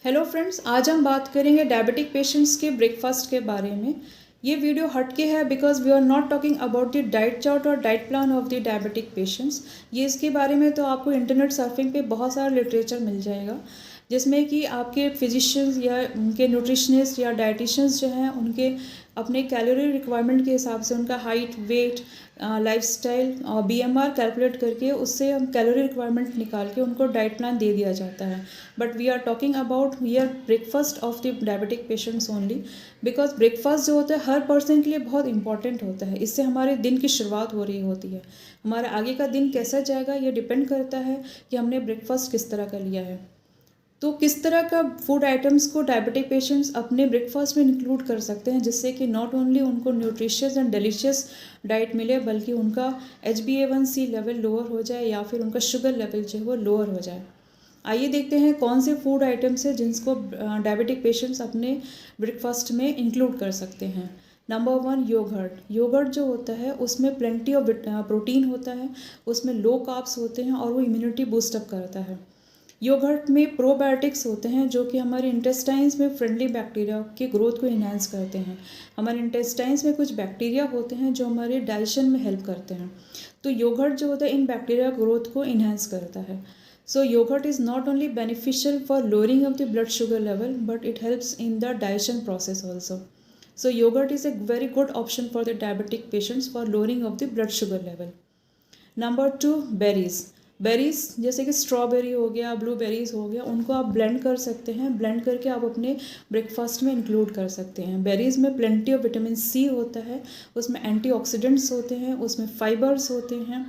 Hello friends, आज हम बात करेंगे डायबिटिक पेशेंट्स के ब्रेकफास्ट के बारे में। ये वीडियो हटके है because we are not talking about the diet chart और diet plan of the diabetic patients. ये इसके बारे में तो आपको इंटरनेट सर्फिंग पे बहुत सारा लिटरेचर मिल जाएगा, जिसमें कि आपके फिजिशियंस या उनके न्यूट्रिशनिस्ट या डाइटिशियंस जो हैं उनके अपने कैलोरी रिक्वायरमेंट के हिसाब से उनका हाइट, वेट, लाइफस्टाइल और बीएमआर कैलकुलेट करके उससे हम कैलोरी रिक्वायरमेंट निकाल के उनको डाइट प्लान दे दिया जाता है। But we are talking about breakfast of the diabetic patients only, because breakfast जो होता है हर पर्सन के लिए बहुत इंपॉर्टेंट होता है। इससे हमारे दिन की शुरुआत हो रही होती है। हमारा आगे का दिन कैसा जाएगा ये डिपेंड करता है कि हमने ब्रेकफास्ट किस तरह का लिया है। तो किस तरह का फूड आइटम्स को डायबिटिक पेशेंट्स अपने ब्रेकफास्ट में इंक्लूड कर सकते हैं, जिससे कि नॉट ओनली उनको न्यूट्रिशियस एंड डिलीशियस डाइट मिले, बल्कि उनका HbA1c लेवल लोअर हो जाए या फिर उनका शुगर लेवल जो है वो लोअर हो जाए। आइए देखते हैं कौन से फूड आइटम्स हैं जिनको डायबिटिक पेशेंट्स अपने ब्रेकफास्ट में इंक्लूड कर सकते हैं। नंबर 1, योगर्ट जो होता है उसमें प्लेंटी ऑफ प्रोटीन होता है, उसमें लो कार्ब्स होते हैं और वो इम्यूनिटी बूस्टअप करता है। योगर्ट में प्रोबायोटिक्स होते हैं जो कि हमारे इंटेस्टाइन्स में फ्रेंडली बैक्टीरिया की ग्रोथ को इन्हांस करते हैं। हमारे इंटेस्टाइन्स में कुछ बैक्टीरिया होते हैं जो हमारे डाइजेशन में हेल्प करते हैं। तो योगर्ट जो होता है इन बैक्टीरिया ग्रोथ को इन्हांस करता है। So yogurt is not only beneficial for lowering of the blood sugar level, but it helps in the digestion process also. So yogurt is a very good option for the diabetic patients for lowering of the blood sugar level. Number 2, berries जैसे कि strawberry हो गया, blueberries हो गया, उनको आप blend कर सकते हैं। ब्लेंड करके आप अपने ब्रेकफास्ट में इंक्लूड कर सकते हैं। बेरीज़ में प्लेंटी ऑफ विटामिन C होता है, उसमें एंटीऑक्सीडेंट्स होते हैं, उसमें फाइबर्स होते हैं,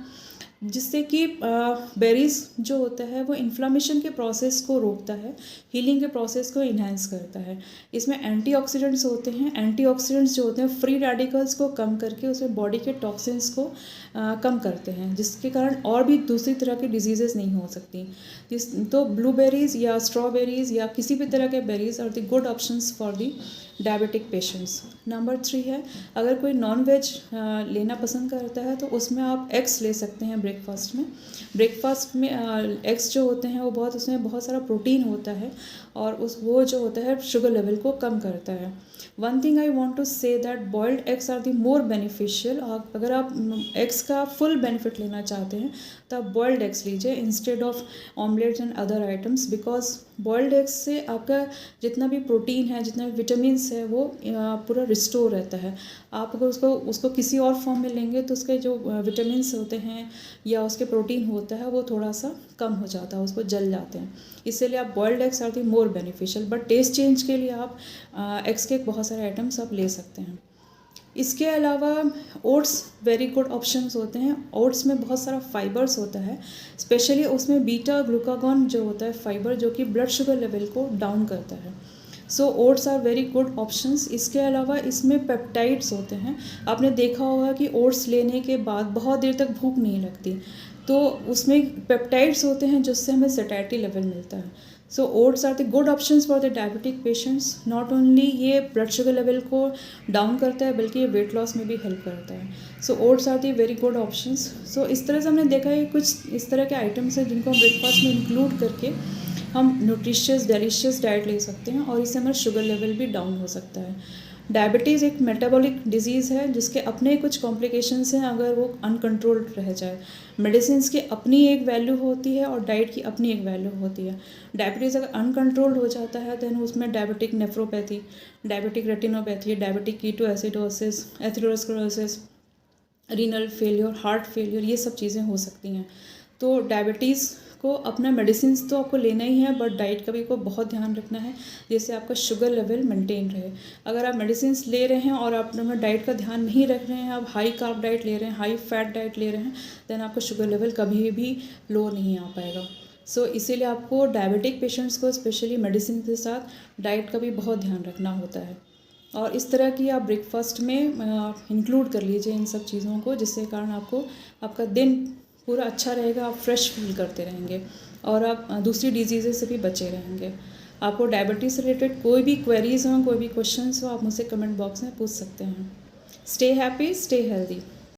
जिससे कि बेरीज़ जो होता है वो इन्फ्लामेशन के प्रोसेस को रोकता है, हीलिंग के प्रोसेस को इन्हांस करता है। इसमें एंटीऑक्सीडेंट्स होते हैं। एंटीऑक्सीडेंट्स जो होते हैं फ्री रेडिकल्स को कम करके उसमें बॉडी के टॉक्सिन्स को कम करते हैं, जिसके कारण और भी दूसरी तरह की डिजीज़ेस नहीं हो सकती। तो ब्लूबेरीज़ या स्ट्रॉबेरीज़ या किसी भी तरह के berries are the good options for the diabetic patients. Number 3 है, अगर कोई नॉन वेज लेना पसंद करता है तो उसमें आप एग्स ले सकते हैं ब्रेकफास्ट में। ब्रेकफास्ट में एग्स जो होते हैं वो उसमें बहुत सारा प्रोटीन होता है और वो जो होता है शुगर लेवल को कम करता है। One thing I want to say that boiled eggs are the more beneficial. अगर आप एग्स का फुल बेनिफिट लेना चाहते हैं तो आप बॉइल्ड एग्स लीजिए instead of omelettes and other items, because boiled eggs से आपका जितना भी प्रोटीन है, जितना भी विटामिन्स है वो पूरा रिस्टोर रहता है। आप अगर उसको किसी और फॉर्म में लेंगे तो उसके जो विटामिन्स होते हैं या उसके प्रोटीन होता है वो थोड़ा सा कम हो जाता है, उसको जल जाते हैं। इसीलिए आप boiled eggs are the more beneficial. But taste change के लिए आप एग्स के बहुत सारे आइटम्स आप ले सकते हैं। इसके अलावा ओट्स वेरी गुड ऑप्शंस होते हैं। ओट्स में बहुत सारा फाइबर्स होता है, स्पेशली उसमें बीटा ग्लूकागॉन जो होता है फाइबर, जो कि ब्लड शुगर लेवल को डाउन करता है। So oats are very good options. इसके अलावा इसमें पेप्टाइड्स होते हैं। आपने देखा होगा कि ओट्स लेने के बाद बहुत देर तक भूख नहीं लगती, तो उसमें पेप्टाइड्स होते हैं जिससे हमें सैटिस्फैक्टरी लेवल मिलता है। So oats are the good options for the diabetic patients. Not only ये ब्लड शुगर लेवल को डाउन करता है बल्कि ये वेट लॉस में भी हेल्प करता है। So oats are the very good options. So इस तरह से हमने देखा है कुछ इस तरह के आइटम्स हैं जिनको हम ब्रेकफास्ट में इंक्लूड करके हम न्यूट्रिशियस डिलीशियस डाइट ले सकते हैं और इससे हमारा शुगर लेवल भी डाउन हो सकता है। डायबिटीज़ एक मेटाबॉलिक डिजीज़ है जिसके अपने कुछ कॉम्प्लिकेशंस हैं अगर वो अनकंट्रोल्ड रह जाए। मेडिसिन्स की अपनी एक वैल्यू होती है और डाइट की अपनी एक वैल्यू होती है। डायबिटीज़ अगर अनकंट्रोल्ड हो जाता है दैन उसमें diabetic nephropathy, diabetic retinopathy, diabetic ketoacidosis, atherosclerosis, renal failure, heart failure, ये सब चीज़ें हो सकती हैं। तो डायबिटीज़ को अपना मेडिसिन तो आपको लेना ही है, बट डाइट का भी को बहुत ध्यान रखना है जिससे आपका शुगर लेवल मेंटेन रहे। अगर आप मेडिसिन ले रहे हैं और आप अपना डाइट का ध्यान नहीं रख रहे हैं, आप हाई कार्ब डाइट ले रहे हैं, हाई फैट डाइट ले रहे हैं, देन आपका शुगर लेवल कभी भी लो नहीं आ पाएगा। सो इसीलिए आपको डायबिटिक पेशेंट्स को स्पेशली मेडिसिन के साथ डाइट का भी बहुत ध्यान रखना होता है। और इस तरह की आप ब्रेकफास्ट में इंक्लूड कर लीजिए इन सब चीज़ों को, जिसके कारण आपका दिन पूरा अच्छा रहेगा, आप फ्रेश फील करते रहेंगे और आप दूसरी डिजीज़ से भी बचे रहेंगे। आपको डायबिटीज़ से रिलेटेड कोई भी क्वेरीज हो, कोई भी क्वेश्चंस हो, आप मुझसे कमेंट बॉक्स में पूछ सकते हैं। Stay happy, stay healthy.